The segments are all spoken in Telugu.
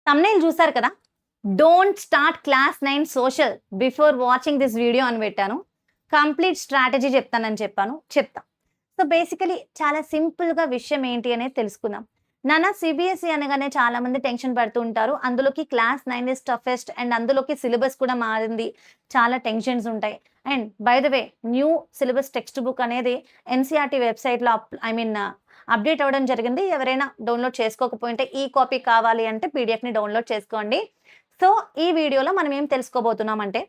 తమ్నైల్ చూసారు కదా. Don't start class 9 social before watching this video అని పెట్టాను. కంప్లీట్ స్ట్రాటజీ చెప్తానని చెప్తా. సో బేసికలీ చాలా సింపుల్గా విషయం ఏంటి అనేది తెలుసుకుందాం. నాన్న సిబిఎస్ఈ అనగానే చాలా మంది టెన్షన్ పడుతూ ఉంటారు. అందులోకి క్లాస్ 9 ఇస్ టఫెస్ట్ అండ్ అందులోకి సిలబస్ కూడా మారింది. చాలా టెన్షన్స్ ఉంటాయి. And by the way new syllabus text book అనేది ఎన్సీఆర్టీ వెబ్సైట్లో అప్డేట్ అవ్వడం జరిగింది. ఎవరైనా డౌన్లోడ్ చేసుకోకపోయింటే ఈ కాపీ కావాలి అంటే పీడిఎఫ్ని డౌన్లోడ్ చేసుకోండి. సో ఈ వీడియోలో మనం ఏం తెలుసుకోబోతున్నామంటే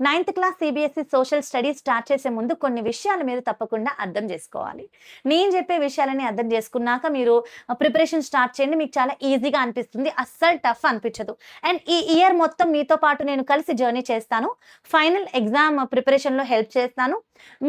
9th class CBSE social studies start చేసే ముందు కొన్ని విషయాలు మీరు తప్పకుండా అర్థం చేసుకోవాలి. నేను చెప్పే విషయాలని అర్థం చేసుకున్నాక మీరు ప్రిపరేషన్ స్టార్ట్ చేయండి. మీకు చాలా ఈజీగా అనిపిస్తుంది, అస్సలు టఫ్ అనిపించదు. అండ్ ఈ ఇయర్ మొత్తం మీతో పాటు నేను కలిసి జర్నీ చేస్తాను. ఫైనల్ ఎగ్జామ్ ప్రిపరేషన్లో హెల్ప్ చేస్తాను.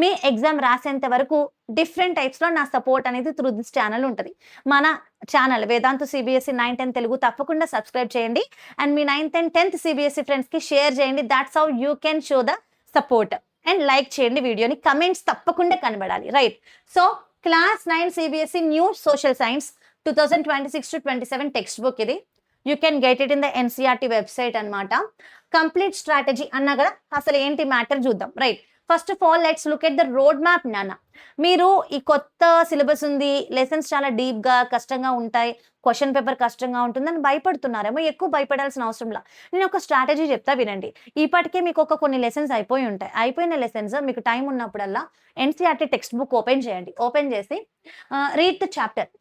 మీ ఎగ్జామ్ రాసేంత వరకు డిఫరెంట్ టైప్స్లో నా సపోర్ట్ అనేది త్రూ దిస్ ఛానల్ ఉంటుంది. మన channel Vedantu CBSE 9th and Telugu తప్పకుండా సబ్స్క్రైబ్ చేయండి. అండ్ మీ 9th and 10th సిబిఎస్ఈ ఫ్రెండ్స్కి షేర్ చేయండి. That's how you can show the support. And like చేయండి వీడియోని, కమెంట్స్ తప్పకుండా కనబడాలి. Right. So class 9 CBSE new social science 2026-27 textbook ఇది. You can get it in the NCERT website అనమాట. కంప్లీట్ స్ట్రాటజీ అన్నా కదా, అసలు ఏంటి మ్యాటర్ చూద్దాం. Right. First of all let's look at the road map. నాన్న, మీరు ఈ కొత్త సిలబస్ ఉంది, లెసన్స్ చాలా డీప్గా కష్టంగా ఉంటాయి, క్వశ్చన్ పేపర్ కష్టంగా ఉంటుందని భయపడుతున్నారేమో. ఎక్కువ భయపడాల్సిన అవసరంలా నేను ఒక స్ట్రాటజీ చెప్తా వినండి. ఈపాటికే మీకు కొన్ని లెసన్స్ అయిపోయి ఉంటాయి. అయిపోయిన లెసన్స్ మీకు టైం ఉన్నప్పుడల్లా ఎన్సీఆర్టీ టెక్స్ట్ బుక్ ఓపెన్ చేయండి. ఓపెన్ చేసి రీడ్ ద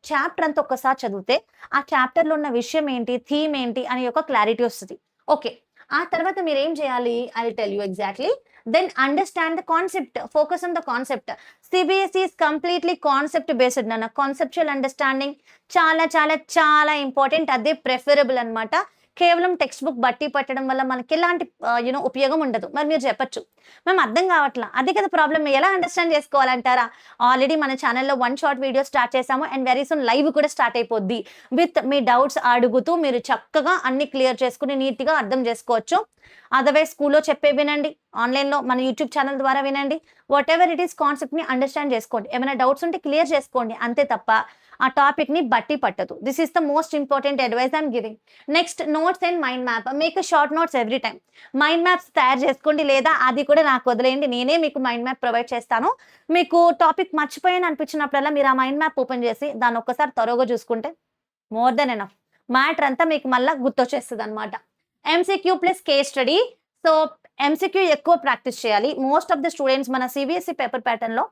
చాప్టర్ అంతా ఒక్కసారి చదివితే ఆ చాప్టర్లో ఉన్న విషయం ఏంటి, థీమ్ ఏంటి అని ఒక క్లారిటీ వస్తుంది. ఓకే, ఆ తర్వాత మీరు ఏం చేయాలి, I will tell you exactly. Then understand the concept, focus on the concept. CBSE is completely concept based nana. Conceptual understanding చాలా చాలా చాలా ఇంపార్టెంట్. అదే ప్రిఫరబుల్ అనమాట. కేవలం టెక్స్ట్ బుక్ బట్టి పట్టడం వల్ల మనకి ఎలాంటి ఉపయోగం ఉండదు. మరి మీరు చెప్పచ్చు, మేము అర్థం కావట్లా, అదే కదా ప్రాబ్లమ్, ఎలా అండర్స్టాండ్ చేసుకోవాలంటారా? ఆల్రెడీ మన ఛానల్లో 1 షార్ట్ వీడియో స్టార్ట్ చేసాము. అండ్ వెరీ సూన్ లైవ్ కూడా స్టార్ట్ అయిపోద్ది. విత్ మీ డౌట్స్ అడుగుతూ మీరు చక్కగా అన్ని క్లియర్ చేసుకుని నీట్గా అర్థం చేసుకోవచ్చు. అదర్వైజ్ స్కూల్లో చెప్పే వినండి, ఆన్లైన్లో మన యూట్యూబ్ ఛానల్ ద్వారా వినండి. వాట్ ఎవర్ ఇట్ ఈస్ కాన్సెప్ట్ని అండర్స్టాండ్ చేసుకోండి. ఏమైనా డౌట్స్ ఉంటే క్లియర్ చేసుకోండి, అంతే తప్ప ఆ టాపిక్ని బట్టి పట్టదు. This is the most important advice I'm giving. Next, notes and mind map. Make short notes every time. Mind maps తయారు చేసుకోండి, లేదా అది కూడా నాకు వదిలేయండి, నేనే మీకు మైండ్ మ్యాప్ ప్రొవైడ్ చేస్తాను. మీకు టాపిక్ మర్చిపోయాను అనిపించినప్పుడల్లా మీరు ఆ మైండ్ మ్యాప్ ఓపెన్ చేసి దాన్ని ఒక్కసారి త్వరగా చూసుకుంటే మోర్ దెన్ ఎనఫ్. మ్యాటర్ అంతా మీకు మళ్ళీ గుర్తొచ్చేస్తుంది అనమాట. MCQ plus case study. So MCQ ఎక్కువ ప్రాక్టీస్ చేయాలి. మోస్ట్ ఆఫ్ ద స్టూడెంట్స్ మన సిబిఎస్ఈ పేపర్ ప్యాటర్న్లో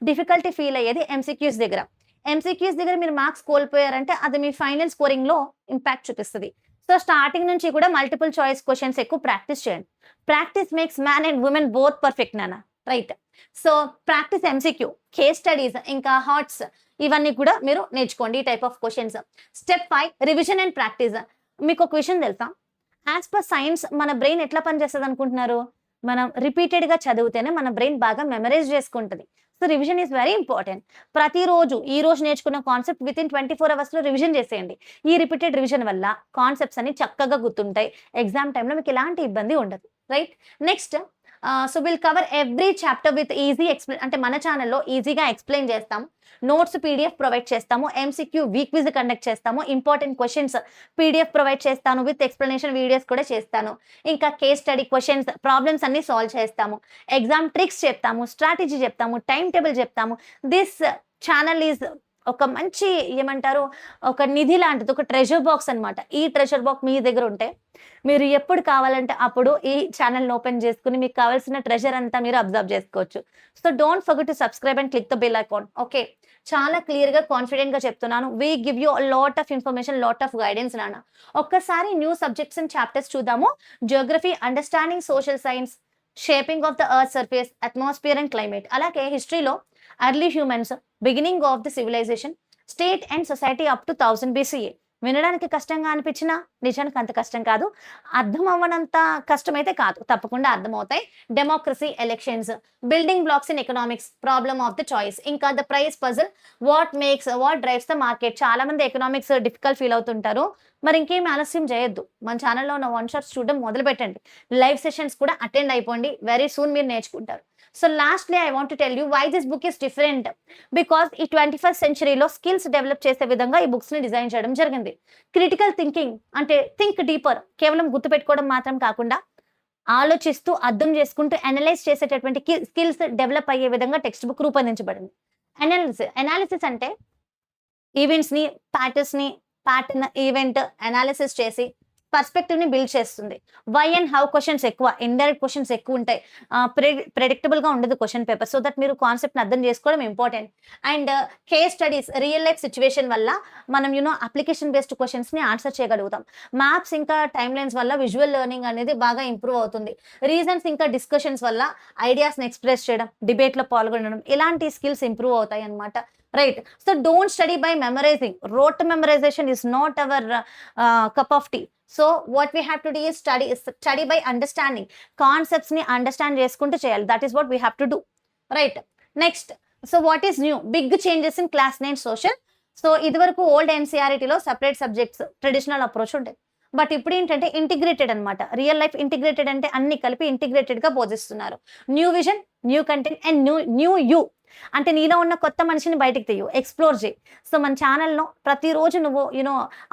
డిఫికల్టీ ఫీల్ అయ్యేది ఎంసీక్యూస్ దగ్గర. ఎంసీక్యూస్ దగ్గర మీరు మార్క్స్ కోల్పోయారంటే అది మీ ఫైనల్ స్కోరింగ్లో ఇంపాక్ట్ చూపిస్తుంది. సో స్టార్టింగ్ నుంచి కూడా మల్టిపుల్ చాయిస్ క్వశ్చన్స్ ఎక్కువ ప్రాక్టీస్ చేయండి. Practice makes man and women both perfect నాన్న. Right. So practice MCQ, case studies, ఇంకా హాట్స్, ఇవన్నీ కూడా మీరు నేర్చుకోండి ఈ type of questions. Step 5, revision and practice. మీకు ఒక విషయం తెలుసా, యాజ్ పర్ సైన్స్ మన బ్రెయిన్ ఎట్లా పనిచేస్తుంది అనుకుంటున్నారు? మనం రిపీటెడ్గా చదివితేనే మన బ్రెయిన్ బాగా మెమరైజ్ చేసుకుంటుంది. So revision is very important. ప్రతిరోజు ఈ రోజు నేర్చుకున్న కాన్సెప్ట్ విత్ ఇన్ 24 అవర్స్లో రివిజన్ చేసేయండి. ఈ రిపీటెడ్ రివిజన్ వల్ల కాన్సెప్ట్స్ అన్ని చక్కగా గుర్తుంటాయి. ఎగ్జామ్ టైంలో మీకు ఎలాంటి ఇబ్బంది ఉండదు. Right. Next, so will cover every chapter with easy explain. అంటే మన ఛానల్లో ఈజీగా ఎక్స్ప్లెయిన్ చేస్తాము. నోట్స్ పీడిఎఫ్ ప్రొవైడ్ చేస్తాము. ఎంసీక్యూ వీక్ క్విజ్ కండక్ట్ చేస్తాము. ఇంపార్టెంట్ క్వశ్చన్స్ పీడిఎఫ్ ప్రొవైడ్ చేస్తాను. విత్ ఎక్స్ప్లెనేషన్ వీడియోస్ కూడా చేస్తాను. ఇంకా కేస్ స్టడీ క్వశ్చన్స్, ప్రాబ్లమ్స్ అన్ని సాల్వ్ చేస్తాము. ఎగ్జామ్ ట్రిక్స్ చెప్తాము, స్ట్రాటజీ చెప్తాము, టైం టేబుల్ చెప్తాము. దిస్ ఛానల్ ఈజ్ ఒక మంచి ఏమంటారు, ఒక నిధి లాంటిది, ఒక ట్రెజర్ బాక్స్ అనమాట. ఈ ట్రెజర్ బాక్స్ మీ దగ్గర ఉంటే మీరు ఎప్పుడు కావాలంటే అప్పుడు ఈ ఛానల్ని ఓపెన్ చేసుకుని మీకు కావాల్సిన ట్రెజర్ అంతా మీరు అబ్జర్వ్ చేసుకోవచ్చు. So don't forget to subscribe and click the bell icon. Okay, చాలా క్లియర్గా కాన్ఫిడెంట్గా చెప్తున్నాను. We give you lot of information, lot of guidance నాన్న. ఒక్కసారి న్యూ సబ్జెక్ట్స్ అండ్ చాప్టర్స్ చూద్దాము. Geography, understanding social science, shaping of the earth surface, atmosphere and climate. అలాగే హిస్టరీలో early humans, beginning of the civilization, state and society up to 1000 BCE. వినడానికి కష్టంగా అనిపించినా నిజానికి అంత కష్టం కాదు. అర్థం అవ్వనంత కష్టమైతే కాదు, తప్పకుండా అర్థమవుతాయి. Democracy, elections, building blocks in economics, problem of the choice, ఇంకా the price puzzle, what drives the market. చాలా మంది ఎకనామిక్స్ డిఫికల్ట్ ఫీల్ అవుతుంటారు. మరి ఇంకేం ఆలస్యం చేయొద్దు, మన ఛానల్లో ఉన్న 1 షాట్స్ చూడడం మొదలు పెట్టండి. లైవ్ సెషన్స్ కూడా అటెండ్ అయిపోండి. వెరీ సూన్ మీరు నేర్చుకుంటారు. So lastly I want to tell you why this book is different. Because ఈ 21st సెంచరీలో స్కిల్స్ డెవలప్ చేసే విధంగా ఈ బుక్స్ని డిజైన్ చేయడం జరిగింది. క్రిటికల్ థింకింగ్ అంటే థింక్ డీపర్, కేవలం గుర్తుపెట్టుకోవడం మాత్రం కాకుండా ఆలోచిస్తూ అర్థం చేసుకుంటూ అనలైజ్ చేసేటటువంటి స్కిల్స్ డెవలప్ అయ్యే విధంగా టెక్స్ట్ బుక్ రూపొందించబడింది. అనాలిసిస్ అంటే ఈవెంట్స్ని ప్యాటర్న్ ఈవెంట్ అనాలిసిస్ చేసి పర్స్పెక్టివ్ని బిల్డ్ చేస్తుంది. వై అండ్ హౌ క్వశ్చన్స్ ఎక్కువ, ఇండైరెక్ట్ క్వశ్చన్స్ ఎక్కువ ఉంటాయి, ప్రెడిక్టబుల్గా ఉండదు క్వశ్చన్ పేపర్. సో దట్ మీరు కాన్సెప్ట్ని అర్థం చేసుకోవడం important. And case studies, real life situation వల్ల మనం అప్లికేషన్ బేస్డ్ క్వశ్చన్స్ని ఆన్సర్ చేయగలుగుతాం. మ్యాప్స్ ఇంకా టైమ్ లైన్స్ వల్ల విజువల్ లెర్నింగ్ అనేది బాగా ఇంప్రూవ్ అవుతుంది. రీజన్స్ ఇంకా డిస్కషన్స్ వల్ల ఐడియాస్ని ఎక్స్ప్రెస్ చేయడం, డిబేట్లో పాల్గొనడం, ఇలాంటి స్కిల్స్ ఇంప్రూవ్ అవుతాయి అన్నమాట. Right. So don't study by memorising. Rote memorisation is not our cup of tea. So what we have to do is study by understanding. కాన్సెప్ట్స్ని అండర్స్టాండ్ చేసుకుంటూ చేయాలి. That is what we have to do. Right. Next, so what is new? Big changes in class 9 social. So ఇదివరకు ఓల్డ్ ఎన్సీఆర్టీలో సపరేట్ సబ్జెక్ట్స్, ట్రెడిషనల్ అప్రోచ్ ఉంటాయి. బట్ ఇప్పుడు ఏంటంటే ఇంటిగ్రేటెడ్ అనమాట. రియల్ లైఫ్ ఇంటిగ్రేటెడ్ అంటే అన్ని కలిపి ఇంటిగ్రేటెడ్గా బోధిస్తున్నారు. New vision, new content and new you. అంటే నీలో ఉన్న కొత్త మనిషిని బయటికి తీయు, ఎక్స్ప్లోర్ చేయి. సో మన ఛానల్‌లో ప్రతిరోజు నువ్వు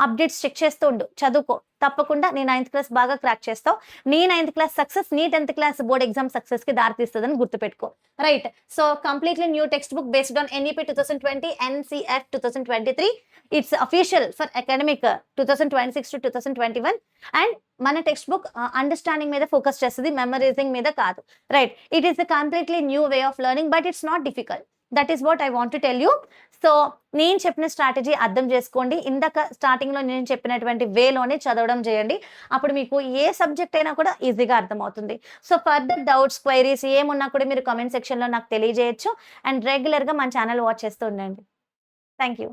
అప్డేట్స్ చెక్ చేస్తూ ఉండు, చదువుకో. తప్పకుండా నీ 9th క్లాస్ బాగా క్రాక్ చేస్తావు. నీ 9th క్లాస్ సక్సెస్ నీ 10th క్లాస్ బోర్డ్ ఎగ్జామ్ సక్సెస్కి దారితీస్తుందని గుర్తుపెట్టుకో. Right. So completely new text book based on NEP 2020, NCF 2023. It's official for academic 2026 to 2021. And మన టెక్స్ట్ బుక్ అండర్స్టాండింగ్ మీద ఫోకస్ చేస్తుంది, మెమరైజింగ్ మీద కాదు. Right. It is a completely new way of learning, but it's not difficult. That is what I want to tell you. So నేను చెప్పిన స్ట్రాటజీ అర్థం చేసుకోండి. ఇందాక స్టార్టింగ్లో నేను చెప్పినటువంటి వేలోనే చదవడం చేయండి. అప్పుడు మీకు ఏ సబ్జెక్ట్ అయినా కూడా ఈజీగా అర్థమవుతుంది. సో ఫర్దర్ డౌట్స్, క్వైరీస్ ఏమున్నా కూడా మీరు కామెంట్ సెక్షన్లో నాకు తెలియజేయచ్చు. అండ్ రెగ్యులర్గా మన ఛానల్ వాచ్ చేస్తూ ఉండండి. Thank you.